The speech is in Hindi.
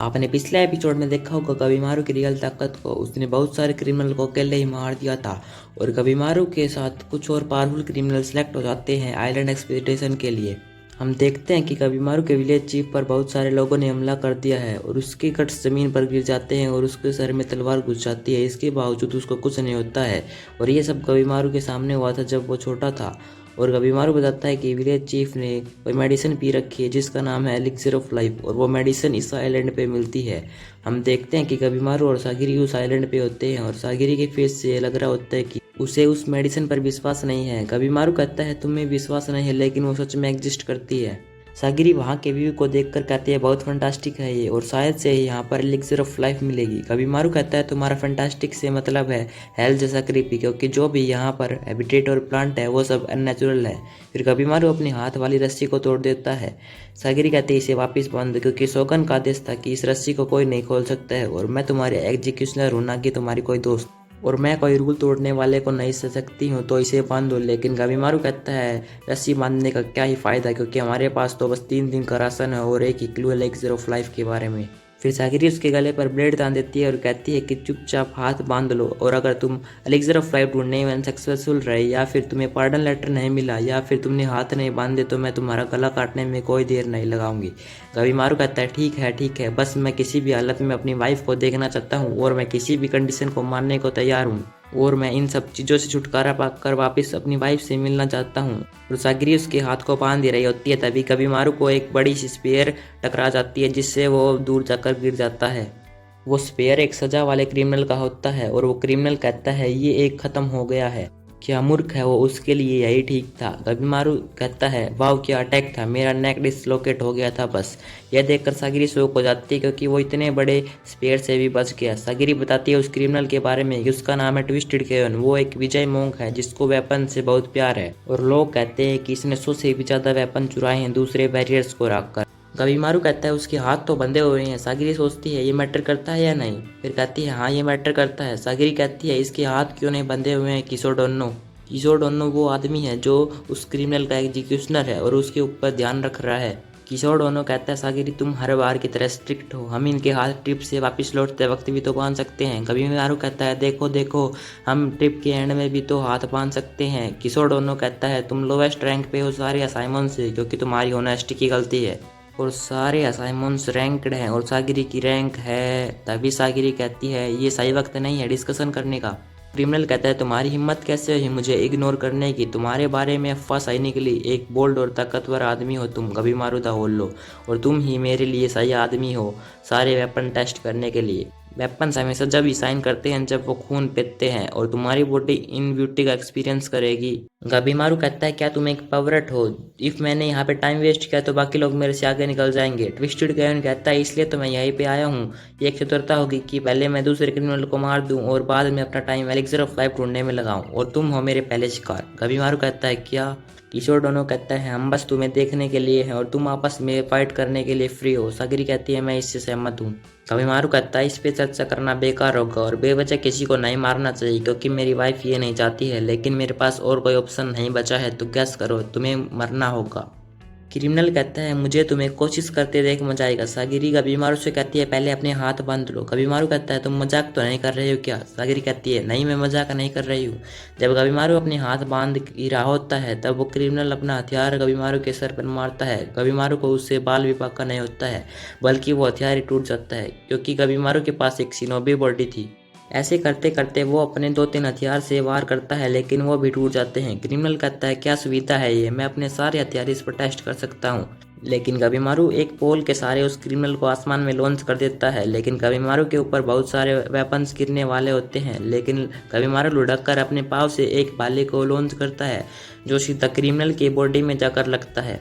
आपने पिछले एपिसोड में देखा होगा कबीमारू की रियल ताकत को। उसने बहुत सारे क्रिमिनल को अकेले ही मार दिया था और कबीमारू के साथ कुछ और पावरफुल क्रिमिनल सेलेक्ट हो जाते हैं आइलैंड एक्सपीडिशन के लिए। हम देखते हैं कि कबीमारू के विलेज चीफ पर बहुत सारे लोगों ने हमला कर दिया है और उसके कट्स जमीन पर गिर जाते हैं और उसके सर में तलवार घुस जाती है। इसके बावजूद उसको कुछ नहीं होता है और ये सब कबीमारू के सामने हुआ था जब वो छोटा था। और कबीमारू बताता है कि विलेज चीफ ने कोई मेडिसिन पी रखी है जिसका नाम है एलिक्सिर ऑफ लाइफ और वो मेडिसिन इस आइलैंड पे मिलती है। हम देखते हैं कि कबीमारू और सागिरी उस आइलैंड पे होते हैं और सागिरी के फेस से लग रहा होता है कि उसे उस मेडिसिन पर विश्वास नहीं है। कबीमारू कहता है तुम्हें विश्वास नहीं है लेकिन वो सच में एग्जिस्ट करती है। सागिरी वहाँ के व्यू को देखकर कहती है बहुत फंटास्टिक है ये और शायद से ही यहाँ पर एलिक्सिर ऑफ लाइफ मिलेगी। कबीमारू कहता है तुम्हारा फंटास्टिक से मतलब है हेल जैसा क्रीपी, क्योंकि जो भी यहाँ पर हैबिटेट और प्लांट है वो सब अननेचुरल है। फिर कबीमारू अपनी हाथ वाली रस्सी को तोड़ देता है। सागिरी कहती है इसे वापस बांध दो क्योंकि शोगन का आदेश था कि इस रस्सी को कोई नहीं खोल सकता है और मैं तुम्हारे एग्जीक्यूशनर हूँ ना कि तुम्हारी कोई दोस्त, और मैं कोई रूल तोड़ने वाले को नहीं सह सकती हूँ तो इसे बांध दो। लेकिन कबीमारू कहता है रस्सी बांधने का क्या ही फायदा क्योंकि हमारे पास तो बस 3 दिन का राशन है और एक ही क्लू एलिक्सिर ऑफ लाइफ के बारे में। फिर सागिरी उसके गले पर ब्लेड तान देती है और कहती है कि चुपचाप हाथ बांध लो और अगर तुम एलिक्सिर ऑफ लाइफ ढूंढने में सक्सेसफुल रहे या फिर तुम्हें पार्डन लेटर नहीं मिला या फिर तुमने हाथ नहीं बांधे तो मैं तुम्हारा गला काटने में कोई देर नहीं लगाऊंगी। कबीमारू कहता है ठीक है, बस मैं किसी भी हालत में अपनी वाइफ को देखना चाहता हूँ और मैं किसी भी कंडीशन को मानने को तैयार हूँ और मैं इन सब चीज़ों से छुटकारा पाकर वापस अपनी वाइफ से मिलना चाहता हूँ। और सागिरी उसके हाथ को बांध दे रही होती है तभी कबीमारू को एक बड़ी सी स्पेयर टकरा जाती है जिससे वो दूर जाकर गिर जाता है। वो स्पेयर एक सजा वाले क्रिमिनल का होता है और वो क्रिमिनल कहता है ये एक खत्म हो गया है। क्या मूर्ख है वो, उसके लिए यही ठीक था। कबीमारू कहता है वाह क्या अटैक था, मेरा नेक डिसलोकेट हो गया था बस। यह देखकर सागिरी शौक हो जाती है क्योंकि वो इतने बड़े स्पेयर से भी बच गया। सागिरी बताती है उस क्रिमिनल के बारे में कि उसका नाम है ट्विस्टेड केवन। वो एक विजय मोंक है जिसको वेपन से बहुत प्यार है और लोग कहते हैं कि इसने 100 से भी ज्यादा वेपन चुराए हैं दूसरे बैरियर्स को रखकर। कबीमारू कहता है उसके हाथ तो बंधे हुए हैं। सागिरी सोचती है ये मैटर करता है या नहीं, फिर कहती है हाँ ये मैटर करता है। सागिरी कहती है इसके हाथ क्यों नहीं बंधे हुए हैं किशोर डोन्नो वो आदमी है जो उस क्रिमिनल का एग्जीक्यूशनर है और उसके ऊपर ध्यान रख रहा है। किशोर डोनो कहता है सागिरी तुम हर बार की तरह स्ट्रिक्ट हो, हम इनके हाथ ट्रिप से वापस लौटते वक्त भी तो बांध सकते हैं। कबीमारू कहता है देखो हम ट्रिप के एंड में भी तो हाथ बांध सकते हैं। किशोर डोनो कहता है तुम लोवेस्ट रैंक पे हो सारे असाइनमेंट से क्योंकि तुम्हारी ऑनेस्टी की गलती है और सारे असाइनमेंट्स रैंक्ड हैं और सागिरी की रैंक है। तभी सागिरी कहती है ये सही वक्त नहीं है डिस्कशन करने का। क्रिमिनल कहता है तुम्हारी हिम्मत कैसे हुई मुझे इग्नोर करने की, तुम्हारे बारे में अफवाह सही के लिए एक बोल्ड और ताकतवर आदमी हो तुम कबीमारू दा होल्लो, और तुम ही मेरे लिए सही आदमी हो सारे वेपन टेस्ट करने के लिए। वेपन्स हमेशा जब ही साइन करते हैं जब वो खून पीते हैं और तुम्हारी बॉडी इन ब्यूटी का एक्सपीरियंस करेगी। कबीमारू कहता है क्या तुम एक पवरट हो, इफ मैंने यहाँ पे टाइम वेस्ट किया तो बाकी लोग मेरे से आगे निकल जाएंगे। ट्विस्टेड केवन कहता है इसलिए तो मैं यहीं पे आया हूँ, ये एक चतुरता होगी कि पहले मैं दूसरे क्रिमिनल को मार दूं और बाद में अपना टाइम एलिक्सिर ऑफ लाइफ ढूंढने में लगाऊं और तुम हो मेरे पहले शिकार। कबीमारू कहता है क्या, किशोर डोनो कहता है हम बस तुम्हें देखने के लिए हैं और तुम आपस में फाइट करने के लिए फ्री हो। सागिरी कहती है मैं इससे सहमत हूँ। कबीमारू कहता है इस पे चर्चा करना बेकार होगा और बेवजह किसी को नहीं मारना चाहिए क्योंकि मेरी वाइफ ये नहीं चाहती है, लेकिन मेरे पास और कोई ऑप्शन नहीं बचा है तो गैस करो तुम्हें मरना होगा। क्रिमिनल कहता है मुझे तुम्हें कोशिश करते देख मजा आएगा। सागिरी कबीमारू से कहती है पहले अपने हाथ बांध लो। कबीमारू कहता है तुम मजाक तो नहीं कर रहे हो क्या। सागिरी कहती है नहीं मैं मजाक नहीं कर रही हूँ। जब कबीमारू अपने हाथ बांध ही रहा होता है तब वो क्रिमिनल अपना हथियार कबीमारू के सर पर मारता है। कबीमारू को उससे बाल भी पाका नहीं होता है बल्कि वो हथियार ही टूट जाता है क्योंकि कबीमारू के पास एक शिनोबी बॉडी थी। ऐसे करते करते वो अपने 2-3 हथियार से वार करता है लेकिन वो भी टूट जाते हैं। क्रिमिनल कहता है क्या सुविधा है ये, मैं अपने सारे हथियार इस पर टेस्ट कर सकता हूँ। लेकिन कबीमारू एक पोल के सहारे उस क्रिमिनल को आसमान में लॉन्च कर देता है, लेकिन कबीमारू के ऊपर बहुत सारे वेपन्स गिरने वाले होते हैं। लेकिन कबीमारू लुढ़क कर अपने पाँव से एक भाले को लॉन्च करता है जो सीधा क्रिमिनल की बॉडी में जाकर लगता है।